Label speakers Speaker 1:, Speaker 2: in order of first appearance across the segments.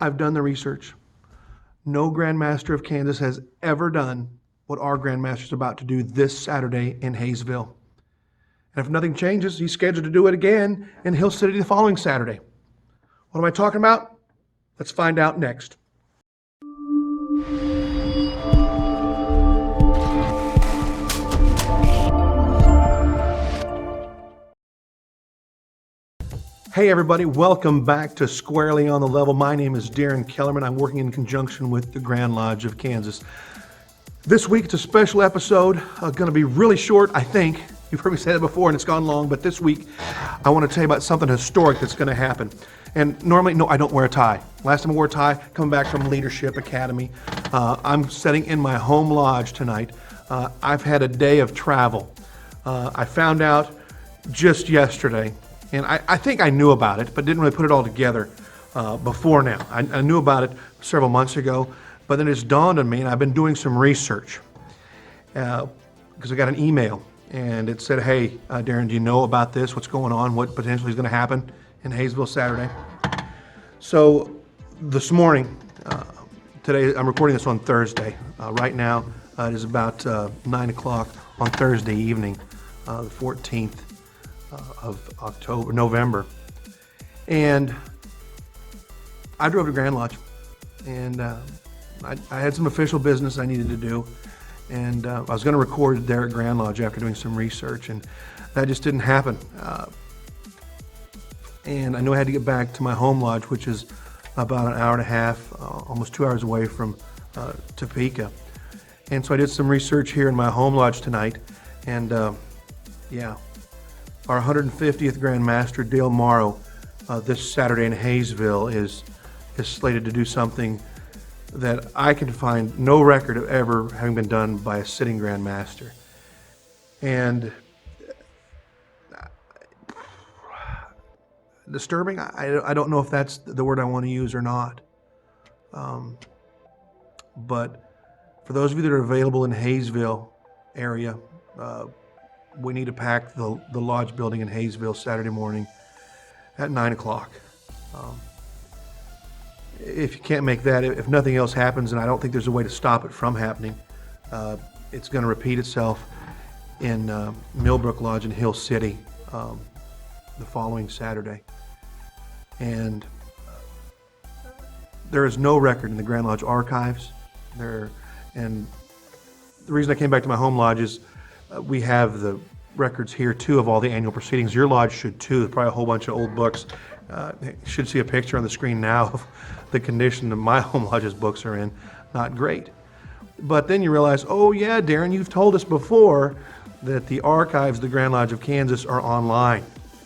Speaker 1: I've done the research. No Grand Master of Kansas has ever done what our Grand Master is about to do this Saturday in Hayesville. And if nothing changes, he's scheduled to do it again in Hill City the following Saturday. What am I talking about? Let's find out next. Hey everybody, welcome back to Squarely on the Level. My name is Darren Kellerman. I'm working in conjunction with the Grand Lodge of Kansas. This week it's a special episode, going to be really short, I think. You've heard me say that before and it's gone long, but this week I want to tell you about something historic that's going to happen. And normally, no, I don't wear a tie. Last time I wore a tie, coming back from Leadership Academy. I'm sitting in my home lodge tonight. I've had a day of travel. I found out just yesterday, and I think I knew about it, but didn't really put it all together before now. I knew about it several months ago, but then it's dawned on me, and I've been doing some research because I got an email, and it said, hey, Darren, do you know about this? What's going on? What potentially is going to happen in Hayesville Saturday? So this morning, today, I'm recording this on Thursday. Right now, it is about 9 o'clock on Thursday evening, the 14th. Of November, and I drove to Grand Lodge, and I had some official business I needed to do, and I was going to record there at Grand Lodge after doing some research, and that just didn't happen. And I knew I had to get back to my home lodge, which is about an hour and a half, almost 2 hours away from Topeka, and so I did some research here in my home lodge tonight, and yeah. Our 150th Grand Master, Dale Morrow, this Saturday in Hayesville is slated to do something that I can find no record of ever having been done by a sitting Grand Master. And disturbing, I don't know if that's the word I want to use or not. But for those of you that are available in Hayesville area, we need to pack the lodge building in Hayesville Saturday morning at 9 o'clock. If you can't make that, if nothing else happens, and I don't think there's a way to stop it from happening, it's going to repeat itself in Millbrook Lodge in Hill City the following Saturday. And there is no record in the Grand Lodge archives there. And the reason I came back to my home lodge is we have the records here too of all the annual proceedings. Your lodge should too. There's probably a whole bunch of old books. You should see a picture on the screen now of the condition that my home lodge's books are in. Not great. But then you realize, oh yeah, Darren, you've told us before that the archives of the Grand Lodge of Kansas are online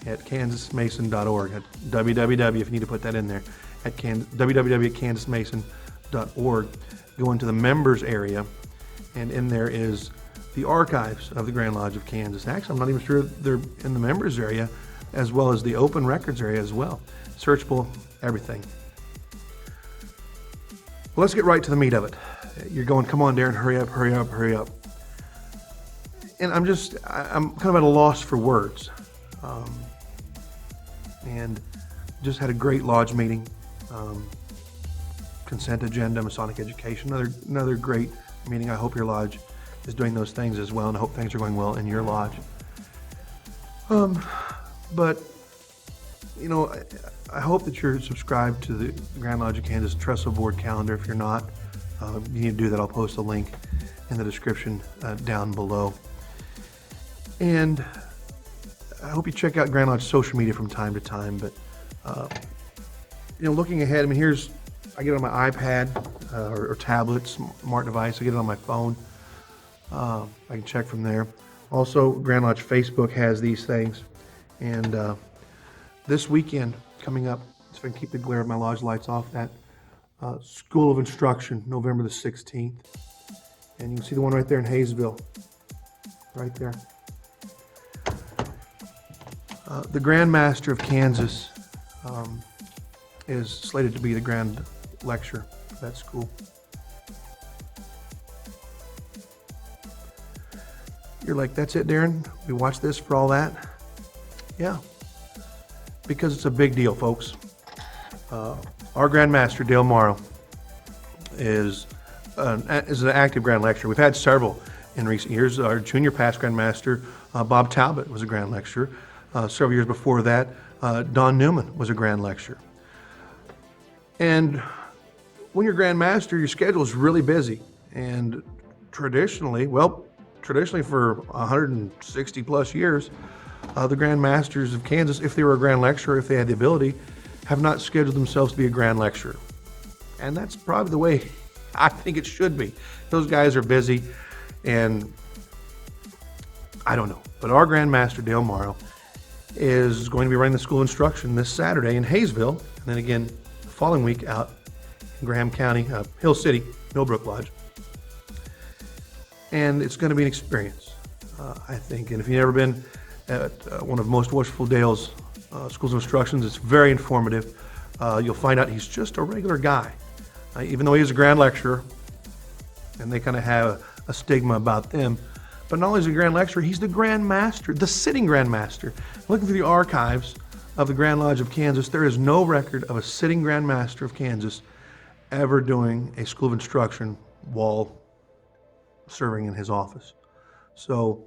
Speaker 1: at kansasmason.org. At www, if you need to put that in there, at www.kansasmason.org. Go into the members area, and in there is the archives of the Grand Lodge of Kansas. Actually, I'm not even sure they're in the members area as well as the open records area as well. Searchable, everything. Well, let's get right to the meat of it. You're going, come on, Darren, hurry up, hurry up, hurry up. And I'm kind of at a loss for words. And just had a great lodge meeting. Consent agenda, Masonic education, another great meeting. I hope your lodge is doing those things as well, and I hope things are going well in your lodge. But, you know, I hope that you're subscribed to the Grand Lodge of Kansas Trestle Board calendar. If you're not, you need to do that. I'll post a link in the description down below. And I hope you check out Grand Lodge social media from time to time. But, you know, looking ahead, I mean, I get it on my iPad or tablet, smart device. I get it on my phone. I can check from there. Also, Grand Lodge Facebook has these things. And this weekend coming up, if I can keep the glare of my lodge lights off, that School of Instruction, November the 16th. And you can see the one right there in Hayesville, right there. The Grand Master of Kansas is slated to be the Grand Lecturer for that school. You're like, that's it, Darren? We watched this for all that? Yeah, because it's a big deal, folks. Our Grand Master, Dale Morrow, is an active Grand Lecturer. We've had several in recent years. Our junior past Grand Master, Bob Talbot, was a Grand Lecturer. Several years before that, Don Newman was a Grand Lecturer. And when you're Grand Master, your schedule is really busy. And traditionally for 160 plus years, the Grand Masters of Kansas, if they were a Grand Lecturer, if they had the ability, have not scheduled themselves to be a Grand Lecturer. And that's probably the way I think it should be. Those guys are busy, and I don't know. But our Grand Master, Dale Morrow, is going to be running the School of Instruction this Saturday in Hayesville, and then again the following week out in Graham County, Hill City, Millbrook Lodge. And it's going to be an experience, I think. And if you've never been at one of Most Worshipful Dale's schools of instructions, it's very informative. You'll find out he's just a regular guy. Even though he is a Grand Lecturer, and they kind of have a stigma about them, but not only is he a Grand Lecturer, he's the Grand Master, the sitting Grand Master. Looking through the archives of the Grand Lodge of Kansas, there is no record of a sitting Grand Master of Kansas ever doing a school of instruction while serving in his office. So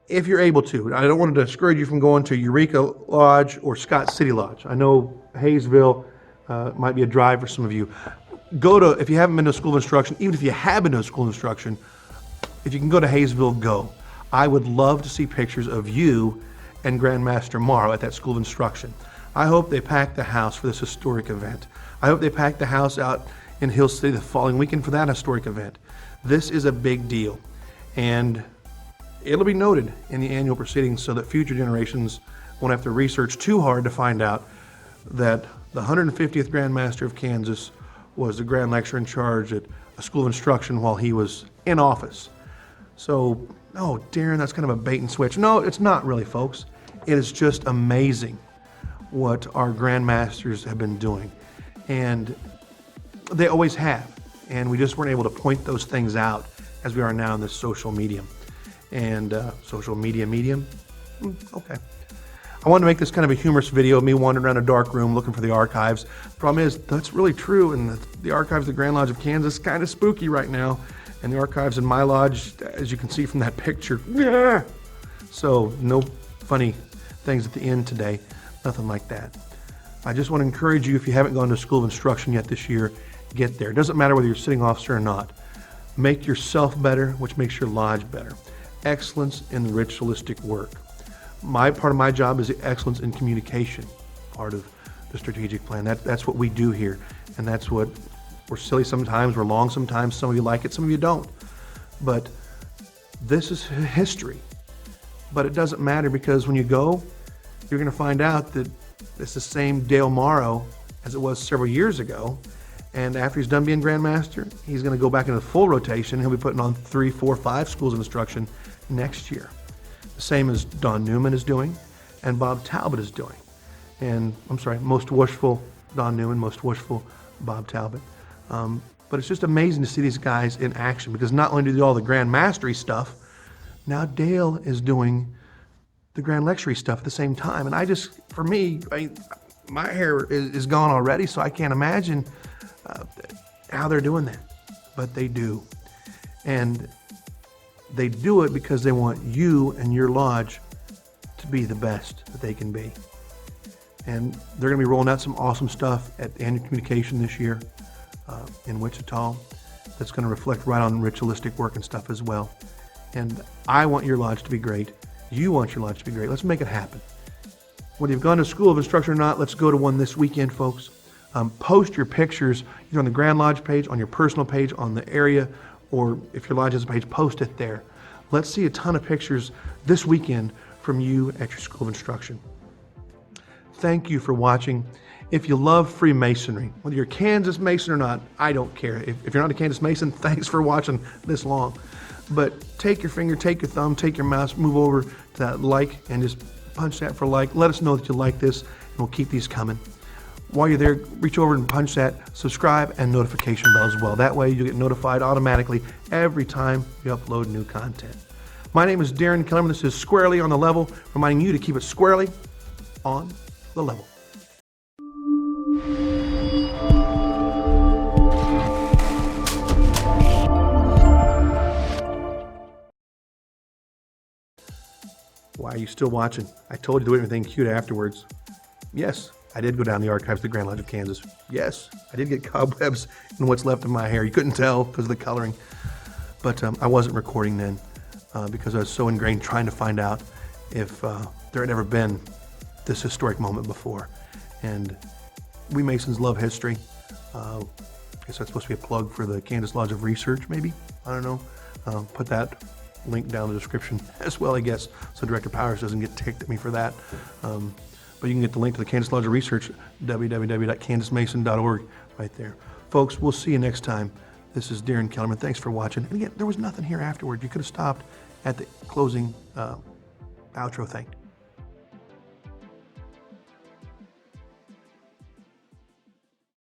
Speaker 1: if you're able to, I don't want to discourage you from going to Eureka Lodge or Scott City Lodge. I know Hayesville might be a drive for some of you. If you haven't been to a school of instruction, even if you have been to a school of instruction, if you can go to Hayesville, go. I would love to see pictures of you and Grand Master Morrow at that school of instruction. I hope they pack the house for this historic event. I hope they pack the house out in Hill City the following weekend for that historic event. This is a big deal, and it'll be noted in the annual proceedings so that future generations won't have to research too hard to find out that the 150th Grand Master of Kansas was the Grand Lecturer in charge at a school of instruction while he was in office. So, oh, Darren, that's kind of a bait and switch. No, it's not really, folks. It is just amazing what our Grand Masters have been doing. And they always have. And we just weren't able to point those things out as we are now in this social medium. And social media medium? Okay. I wanted to make this kind of a humorous video of me wandering around a dark room looking for the archives. Problem is, that's really true, and the archives of the Grand Lodge of Kansas is kind of spooky right now. And the archives in my lodge, as you can see from that picture, yeah. So no funny things at the end today, nothing like that. I just want to encourage you, if you haven't gone to a school of instruction yet this year, get there. It doesn't matter whether you're a sitting officer or not. Make yourself better, which makes your lodge better. Excellence in the ritualistic work. Part of my job is excellence in communication, part of the strategic plan. That's what we do here, and that's what we're silly sometimes, we're long sometimes, some of you like it, some of you don't. But this is history. But it doesn't matter, because when you go, you're going to find out that it's the same Dale Morrow as it was several years ago. And after he's done being Grand Master, he's going to go back into full rotation. He'll be putting on 3, 4, 5 schools of instruction next year. The same as Don Newman is doing and Bob Talbot is doing. And I'm sorry, Most Worshipful Don Newman, Most Worshipful Bob Talbot. But it's just amazing to see these guys in action, because not only do they do all the Grand Mastery stuff, now Dale is doing the Grand Lectury stuff at the same time. And for me, my hair is gone already, so I can't imagine how they're doing that. But they do. And they do it because they want you and your lodge to be the best that they can be. And they're going to be rolling out some awesome stuff at the annual communication this year in Wichita that's going to reflect right on ritualistic work and stuff as well. And I want your lodge to be great. You want your lodge to be great. Let's make it happen. Whether you've gone to school of instruction or not, let's go to one this weekend, folks. Post your pictures either on the Grand Lodge page, on your personal page, on the area, or if your lodge has a page, post it there. Let's see a ton of pictures this weekend from you at your school of instruction. Thank you for watching. If you love Freemasonry, whether you're a Kansas Mason or not, I don't care. If you're not a Kansas Mason, thanks for watching this long. But take your finger, take your thumb, take your mouse, move over to that like, and just punch that for like. Let us know that you like this, and we'll keep these coming. While you're there, reach over and punch that subscribe and notification bell as well. That way you'll get notified automatically every time we upload new content. My name is Darren Kellerman. This is Squarely on the Level, reminding you to keep it squarely on the level. Are you still watching? I told you to do everything cute afterwards. Yes, I did go down the archives of the Grand Lodge of Kansas. Yes, I did get cobwebs in what's left of my hair. You couldn't tell because of the coloring. But I wasn't recording then because I was so ingrained trying to find out if there had ever been this historic moment before. And we Masons love history. I guess that's supposed to be a plug for the Kansas Lodge of Research, maybe? I don't know. Put that link down in the description as well, I guess, so Director Powers doesn't get ticked at me for that. But you can get the link to the Kansas Lodge of Research, www.kansasmason.org, right there. Folks, we'll see you next time. This is Darren Kellerman. Thanks for watching. And again, there was nothing here afterward. You could have stopped at the closing outro thing.